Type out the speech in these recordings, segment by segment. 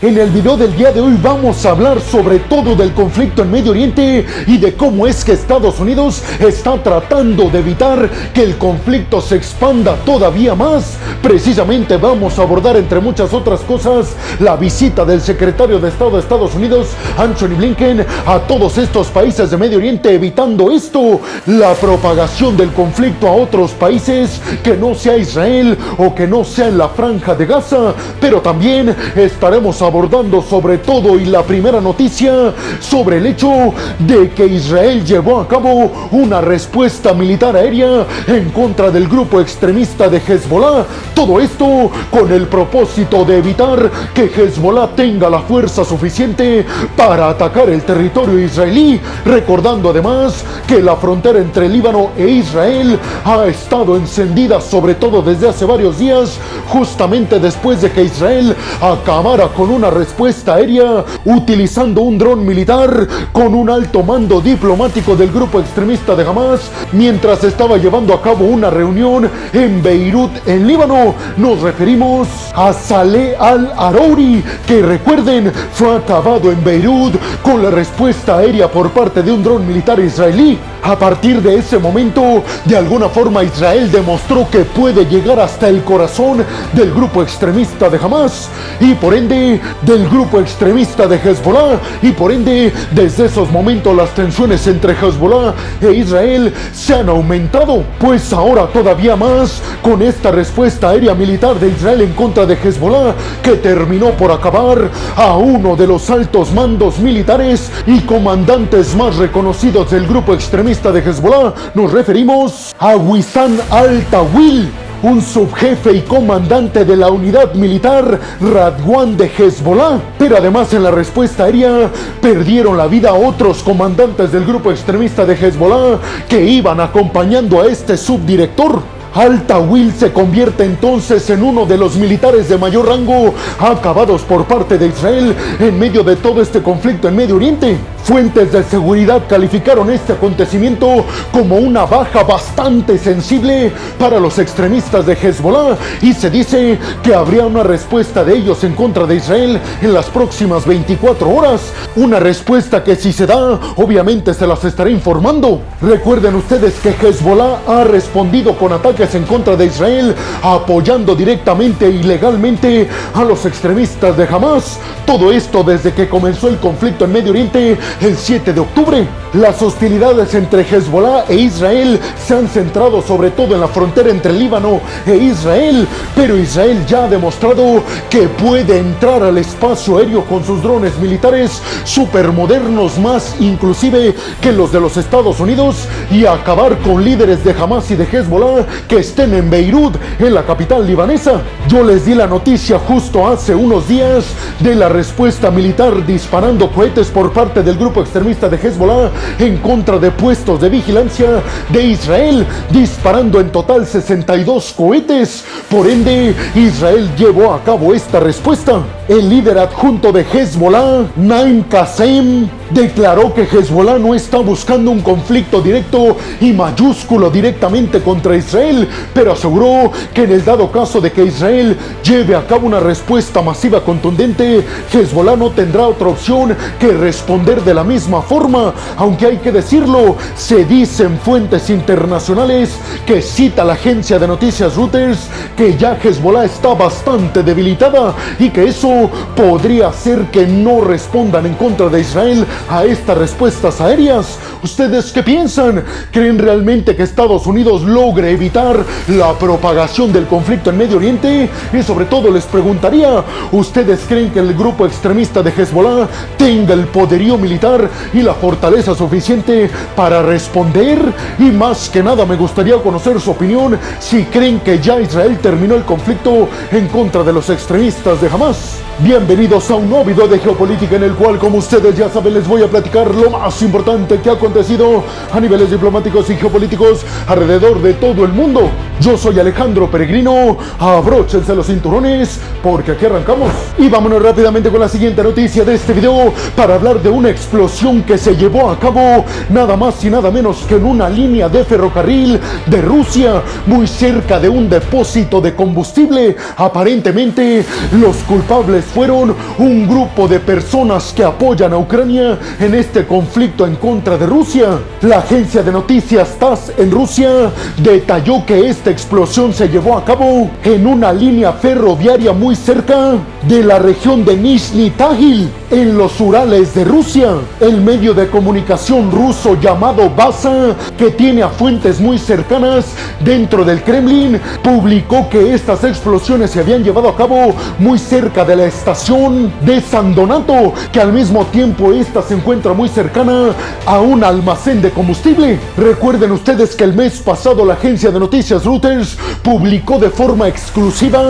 En el video del día de hoy vamos a hablar sobre todo del conflicto en Medio Oriente y de cómo es que Estados Unidos está tratando de evitar que el conflicto se expanda todavía más. Precisamente vamos a abordar, entre muchas otras cosas, la visita del secretario de Estado de Estados Unidos, Antony Blinken, a todos estos países de Medio Oriente, evitando esto, la propagación del conflicto a otros países que no sea Israel o que no sea en la Franja de Gaza, pero también estaremos abordando sobre todo, y la primera noticia, sobre el hecho de que Israel llevó a cabo una respuesta militar aérea en contra del grupo extremista de Hezbollah. Todo esto con el propósito de evitar que Hezbollah tenga la fuerza suficiente para atacar el territorio israelí, recordando además que la frontera entre Líbano e Israel ha estado encendida sobre todo desde hace varios días, justamente después de que Israel acabara con una respuesta aérea utilizando un dron militar con un alto mando diplomático del grupo extremista de Hamas, mientras estaba llevando a cabo una reunión en Beirut, en Líbano. Nos referimos a Saleh al-Arouri, que recuerden, fue acabado en Beirut con la respuesta aérea por parte de un dron militar israelí. A partir de ese momento, de alguna forma Israel demostró que puede llegar hasta el corazón del grupo extremista de Hamas y por ende del grupo extremista de Hezbollah, y por ende desde esos momentos las tensiones entre Hezbollah e Israel se han aumentado, pues ahora todavía más con esta respuesta aérea militar de Israel en contra de Hezbollah, que terminó por acabar a uno de los altos mandos militares y comandantes más reconocidos del grupo extremista de Hezbollah. Nos referimos a Wissam al-Tawil, un subjefe y comandante de la unidad militar Radwan de Hezbollah. Pero además, en la respuesta aérea perdieron la vida otros comandantes del grupo extremista de Hezbollah que iban acompañando a este subdirector. Al-Tawil se convierte entonces en uno de los militares de mayor rango acabados por parte de Israel en medio de todo este conflicto en Medio Oriente. Fuentes de seguridad calificaron este acontecimiento como una baja bastante sensible para los extremistas de Hezbollah, y se dice que habría una respuesta de ellos en contra de Israel en las próximas 24 horas. Una respuesta que, si se da, obviamente se las estaré informando. Recuerden ustedes que Hezbollah ha respondido con ataques en contra de Israel, apoyando directamente e ilegalmente a los extremistas de Hamas. Todo esto desde que comenzó el conflicto en Medio Oriente el 7 de octubre. Las hostilidades entre Hezbollah e Israel se han centrado sobre todo en la frontera entre Líbano e Israel, pero Israel ya ha demostrado que puede entrar al espacio aéreo con sus drones militares supermodernos, más inclusive que los de los Estados Unidos, y acabar con líderes de Hamas y de Hezbollah que estén en Beirut, en la capital libanesa. Yo les di la noticia justo hace unos días de la respuesta militar disparando cohetes por parte del grupo extremista de Hezbollah en contra de puestos de vigilancia de Israel, disparando en total 62 cohetes. Por ende, Israel llevó a cabo esta respuesta. El líder adjunto de Hezbollah, Naim Qassem, declaró que Hezbollah no está buscando un conflicto directo y mayúsculo directamente contra Israel, pero aseguró que en el dado caso de que Israel lleve a cabo una respuesta masiva contundente, Hezbollah no tendrá otra opción que responder de la misma forma. Aunque hay que decirlo, se dicen fuentes internacionales que cita la agencia de noticias Reuters que ya Hezbollah está bastante debilitada y que eso podría hacer que no respondan en contra de Israel a estas respuestas aéreas. ¿Ustedes qué piensan? ¿Creen realmente que Estados Unidos logre evitar la propagación del conflicto en Medio Oriente? Y sobre todo les preguntaría, ¿ustedes creen que el grupo extremista de Hezbollah tenga el poderío militar y la fortaleza suficiente para responder? Y más que nada me gustaría conocer su opinión, si creen que ya Israel terminó el conflicto en contra de los extremistas de Hamas. Bienvenidos a un nuevo video de geopolítica en el cual, como ustedes ya saben, les les voy a platicar lo más importante que ha acontecido a niveles diplomáticos y geopolíticos alrededor de todo el mundo. Yo soy Alejandro Peregrino, abróchense los cinturones porque aquí arrancamos. Y vámonos rápidamente con la siguiente noticia de este video para hablar de una explosión que se llevó a cabo nada más y nada menos que en una línea de ferrocarril de Rusia, muy cerca de un depósito de combustible. Aparentemente los culpables fueron un grupo de personas que apoyan a Ucrania en este conflicto en contra de Rusia. La agencia de noticias TASS en Rusia detalló que esta explosión se llevó a cabo en una línea ferroviaria muy cerca de la región de Nizhny Tagil, en los Urales de Rusia. El medio de comunicación ruso llamado Basa, que tiene a fuentes muy cercanas dentro del Kremlin, publicó que estas explosiones se habían llevado a cabo muy cerca de la estación de San Donato, que al mismo tiempo esta se encuentra muy cercana a un almacén de combustible. Recuerden ustedes que el mes pasado la agencia de noticias Reuters publicó de forma exclusiva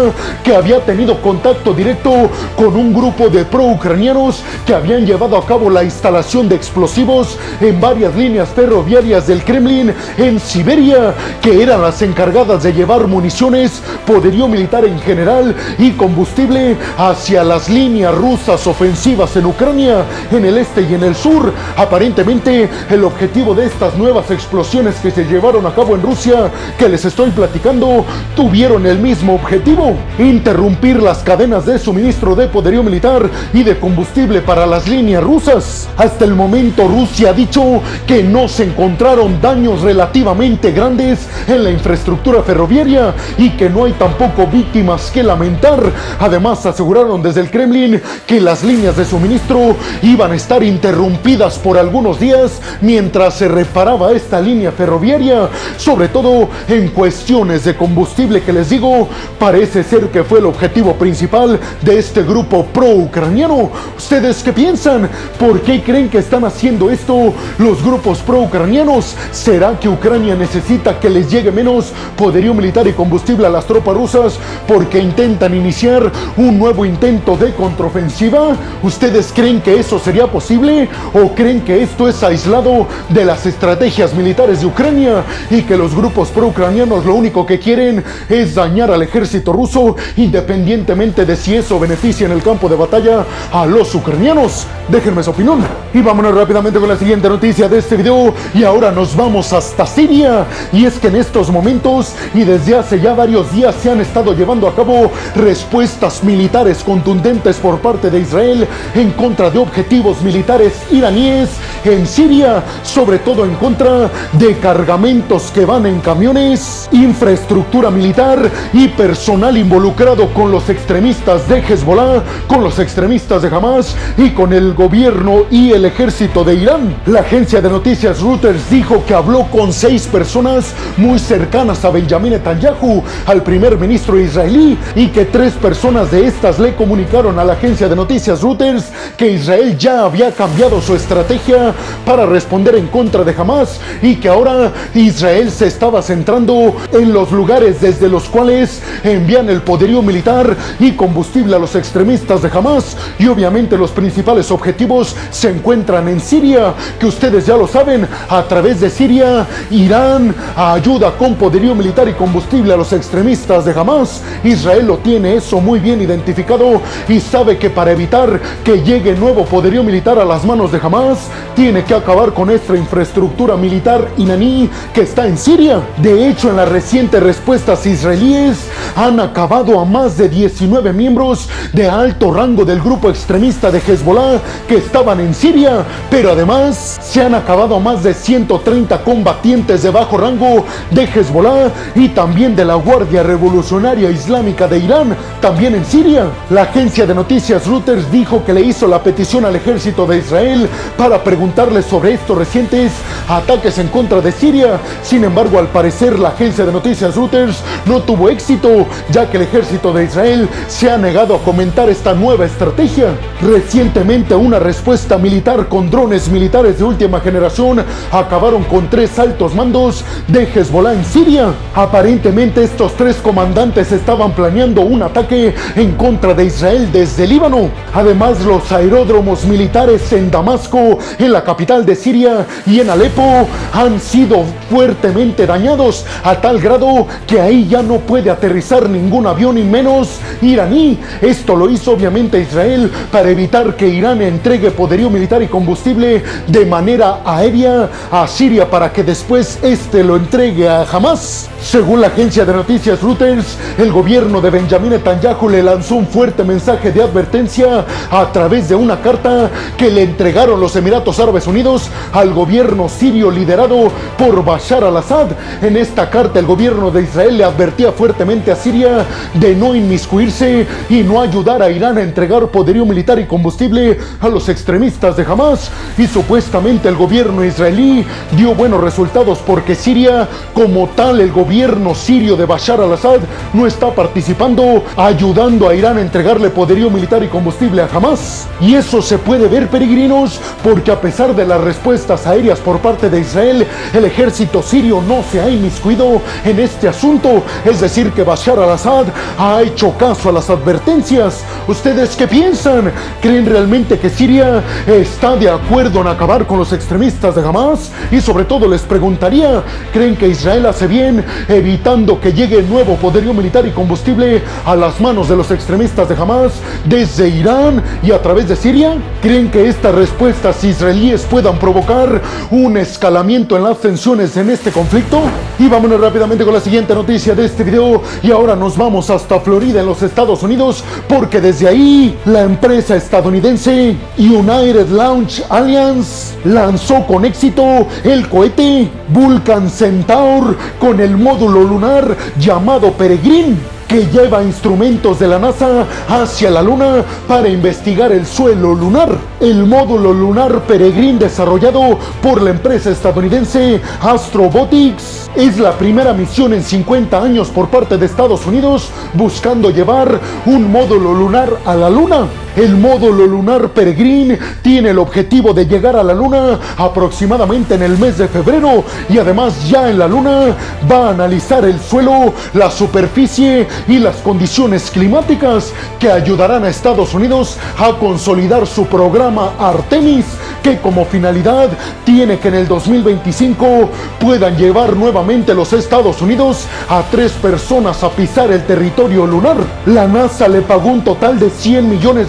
que había tenido contacto directo con un grupo de pro-ucranianos que habían llevado a cabo la instalación de explosivos en varias líneas ferroviarias del Kremlin en Siberia, que eran las encargadas de llevar municiones, poderío militar en general y combustible hacia las líneas rusas ofensivas en Ucrania, en el este y en el sur. Aparentemente el objetivo de estas nuevas explosiones que se llevaron a cabo en Rusia, que les estoy platicando, tuvieron el mismo objetivo: interrumpir las cadenas de suministro de poderío militar y de combustible para las líneas rusas. Hasta el momento Rusia ha dicho que no se encontraron daños relativamente grandes en la infraestructura ferroviaria y que no hay tampoco víctimas que lamentar. Además aseguraron desde el Kremlin que las líneas de suministro iban a estar interrumpidas por algunos días mientras se reparaba esta línea ferroviaria, sobre todo en cuestiones de combustible, que les digo, parece ser que fue el objetivo principal de este grupo pro-ucraniano. ¿Ustedes qué piensan? ¿Por qué creen que están haciendo esto los grupos pro-ucranianos? ¿Será que Ucrania necesita que les llegue menos poderío militar y combustible a las tropas rusas porque intentan iniciar un nuevo intento de contraofensiva? ¿Ustedes creen que eso sería posible? ¿O creen que esto es aislado de las estrategias militares de Ucrania y que los grupos pro-ucranianos lo único que quieren es dañar al ejército ruso, independientemente de si eso beneficia en el campo de batalla a los ucranianos? Déjenme su opinión. Y vámonos rápidamente con la siguiente noticia de este video, y ahora nos vamos hasta Siria. Y es que en estos momentos y desde hace ya varios días se han estado llevando a cabo respuestas militares contundentes por parte de Israel en contra de objetivos militares iraníes en Siria, sobre todo en contra de cargamentos que van en camiones, infraestructura militar y personal involucrado con los extremistas de Hezbollah, con los extremistas de Hamas y con el gobierno y el ejército de Irán. La agencia de noticias Reuters dijo que habló con 6 personas muy cercanas a Benjamin Netanyahu, al primer ministro israelí, y que 3 personas de estas le comunicaron a la agencia de noticias Reuters que Israel ya había cambiado su estrategia para responder en contra de Hamas y que ahora Israel se estaba centrando en los lugares desde los cuales envían el poderío militar y combustible a los extremistas de Hamas, y obviamente los principales objetivos se encuentran en Siria, que ustedes ya lo saben. A través de Siria, Irán ayuda con poderío militar y combustible a los extremistas de Hamas. Israel lo tiene eso muy bien identificado y sabe que para evitar que llegue nuevo poderío militar a las manos de Hamas, tiene que acabar con esta infraestructura militar iraní que está en Siria. De hecho, en las recientes respuestas israelíes han acabado a más de 19 miembros de alto rango del grupo extremista de Hezbollah que estaban en Siria, pero además se han acabado a más de 130 combatientes de bajo rango de Hezbollah y también de la Guardia Revolucionaria Islámica de Irán, también en Siria. La agencia de noticias Reuters dijo que le hizo la petición al ejército de Israel para preguntarle sobre estos recientes ataques en contra de Siria. Sin embargo, al parecer la agencia de noticias Reuters no tuvo éxito, ya que el ejército de Israel se ha negado a comentar esta nueva estrategia. Recientemente una respuesta militar con drones militares de última generación acabaron con 3 altos mandos de Hezbollah en Siria. Aparentemente estos 3 comandantes estaban planeando un ataque en contra de Israel desde Líbano. Además, los aeródromos militares civiles en Damasco, en la capital de Siria, y en Alepo han sido fuertemente dañados a tal grado que ahí ya no puede aterrizar ningún avión y menos iraní. Esto lo hizo obviamente Israel para evitar que Irán entregue poderío militar y combustible de manera aérea a Siria para que después lo entregue a Hamas. Según la agencia de noticias Reuters, el gobierno de Benjamin Netanyahu le lanzó un fuerte mensaje de advertencia a través de una carta que le entregaron los Emiratos Árabes Unidos al gobierno sirio liderado por Bashar al-Assad. En esta carta el gobierno de Israel le advertía fuertemente a Siria de no inmiscuirse y no ayudar a Irán a entregar poderío militar y combustible a los extremistas de Hamas, y supuestamente el gobierno israelí dio buenos resultados porque Siria, como tal, el gobierno sirio de Bashar al-Assad no está participando ayudando a Irán a entregarle poderío militar y combustible a Hamas. Y eso se puede ver, peregrinos, porque a pesar de las respuestas aéreas por parte de Israel, el ejército sirio no se ha inmiscuido en este asunto. Es decir, que Bashar al-Assad ha hecho caso a las advertencias. ¿Ustedes qué piensan? ¿Creen realmente que Siria está de acuerdo en acabar con los extremistas de Hamas? Y sobre todo les preguntaría, ¿creen que Israel hace bien evitando que llegue nuevo poderío militar y combustible a las manos de los extremistas de Hamas desde Irán y a través de Siria? ¿Creen que estas respuestas israelíes puedan provocar un escalamiento en las tensiones en este conflicto? Y vámonos rápidamente con la siguiente noticia de este video, y ahora nos vamos hasta Florida en los Estados Unidos, porque desde ahí la empresa estadounidense United Launch Alliance lanzó con éxito el cohete Vulcan Centaur con el módulo lunar llamado Peregrine, que lleva instrumentos de la NASA hacia la Luna para investigar el suelo lunar. El módulo lunar Peregrine, desarrollado por la empresa estadounidense Astrobotics, es la primera misión en 50 años por parte de Estados Unidos buscando llevar un módulo lunar a la Luna. El módulo lunar Peregrine tiene el objetivo de llegar a la Luna aproximadamente en el mes de febrero, y además ya en la Luna va a analizar el suelo, la superficie y las condiciones climáticas que ayudarán a Estados Unidos a consolidar su programa Artemis, que como finalidad tiene que en el 2025 puedan llevar nuevamente los Estados Unidos a 3 personas a pisar el territorio lunar. La NASA le pagó un total de $100 millones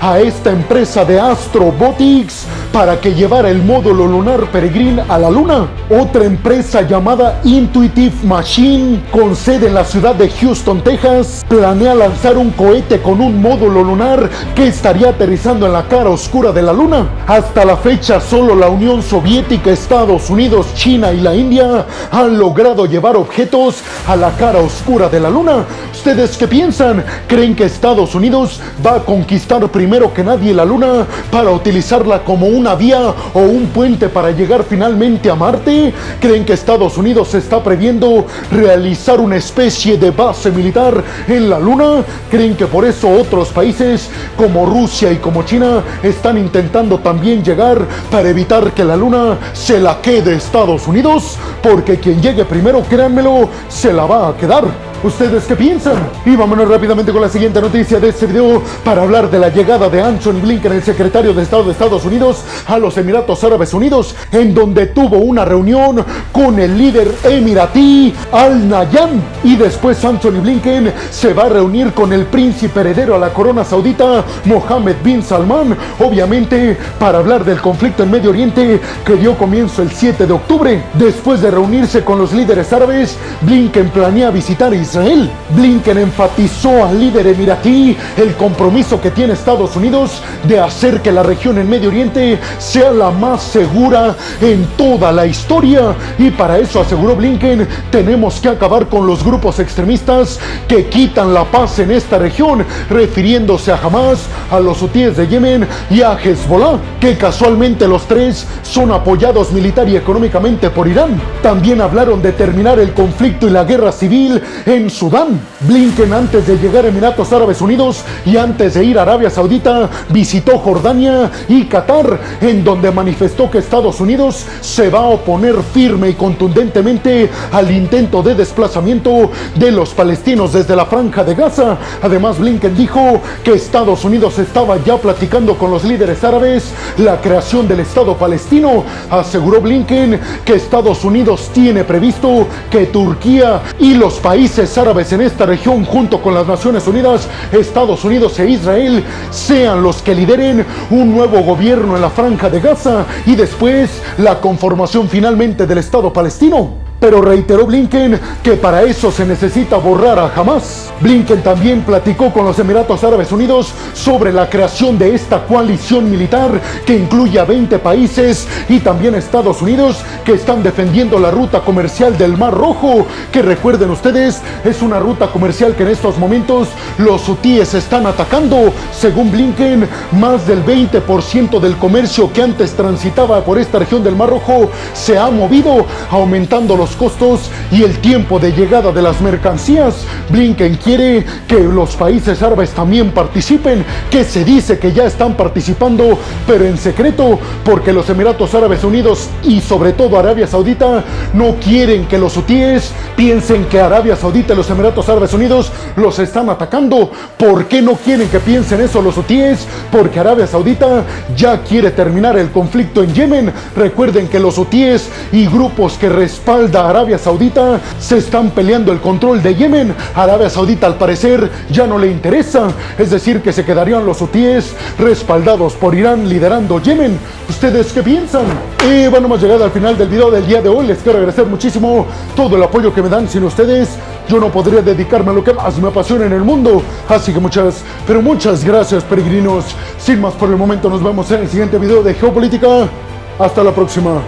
a esta empresa de Astrobotics para que llevara el módulo lunar Peregrine a la Luna. Otra empresa llamada Intuitive Machine, con sede en la ciudad de Houston, Texas, planea lanzar un cohete con un módulo lunar que estaría aterrizando en la cara oscura de la Luna. Hasta la fecha, solo la Unión Soviética, Estados Unidos, China y la India han logrado llevar objetos a la cara oscura de la Luna. ¿Ustedes qué piensan? ¿Creen que Estados Unidos va a conquistar primero que nadie la Luna para utilizarla como una vía o un puente para llegar finalmente a Marte? ¿Creen que Estados Unidos está previendo realizar una especie de base militar en la Luna? ¿Creen que por eso otros países como Rusia y como China están intentando también llegar para evitar que la Luna se la quede Estados Unidos? Porque quien llegue primero, créanmelo, se la va a quedar. ¿Ustedes qué piensan? Y vámonos rápidamente con la siguiente noticia de este video para hablar de la llegada de Antony Blinken, el secretario de Estado de Estados Unidos, a los Emiratos Árabes Unidos, en donde tuvo una reunión con el líder emiratí Al Nahyan. Y después Antony Blinken se va a reunir con el príncipe heredero a la corona saudita, Mohammed bin Salman, obviamente para hablar del conflicto en Medio Oriente que dio comienzo el 7 de octubre. Después de reunirse con los líderes árabes, Blinken planea visitar Israel. Blinken enfatizó al líder emiratí el compromiso que tiene Estados Unidos de hacer que la región en Medio Oriente sea la más segura en toda la historia, y para eso, aseguró Blinken, tenemos que acabar con los grupos extremistas que quitan la paz en esta región, refiriéndose a Hamas, a los hutíes de Yemen y a Hezbollah, que casualmente los tres son apoyados militar y económicamente por Irán. También hablaron de terminar el conflicto y la guerra civil en Sudán. Blinken, antes de llegar a Emiratos Árabes Unidos y antes de ir a Arabia Saudita, visitó Jordania y Qatar, en donde manifestó que Estados Unidos se va a oponer firme y contundentemente al intento de desplazamiento de los palestinos desde la Franja de Gaza. Además, Blinken dijo que Estados Unidos estaba ya platicando con los líderes árabes la creación del Estado palestino. Aseguró Blinken que Estados Unidos tiene previsto que Turquía y los países árabes en esta región, junto con las Naciones Unidas, Estados Unidos e Israel, sean los que lideren un nuevo gobierno en la Franja de Gaza y después la conformación finalmente del Estado palestino. Pero reiteró Blinken que para eso se necesita borrar a Hamas. Blinken también platicó con los Emiratos Árabes Unidos sobre la creación de esta coalición militar que incluye a 20 países y también Estados Unidos, que están defendiendo la ruta comercial del Mar Rojo, que recuerden ustedes, es una ruta comercial que en estos momentos los hutíes están atacando. Según Blinken, más del 20% del comercio que antes transitaba por esta región del Mar Rojo se ha movido, aumentando los costos y el tiempo de llegada de las mercancías. Blinken quiere que los países árabes también participen, que se dice que ya están participando, pero en secreto, porque los Emiratos Árabes Unidos y sobre todo Arabia Saudita no quieren que los hutíes piensen que Arabia Saudita y los Emiratos Árabes Unidos los están atacando. ¿Por qué no quieren que piensen eso los hutíes? Porque Arabia Saudita ya quiere terminar el conflicto en Yemen. Recuerden que los hutíes y grupos que respaldan a Arabia Saudita se están peleando el control de Yemen. Arabia Saudita al parecer ya no le interesa, es decir, que se quedarían los hutíes respaldados por Irán liderando Yemen. ¿Ustedes qué piensan? Y bueno, hemos llegado al final del video del día de hoy. Les quiero agradecer muchísimo todo el apoyo que me dan. Sin ustedes yo no podría dedicarme a lo que más me apasiona en el mundo. Así que muchas, pero muchas gracias, peregrinos. Sin más por el momento, nos vemos en el siguiente video de Geopolítica. Hasta la próxima.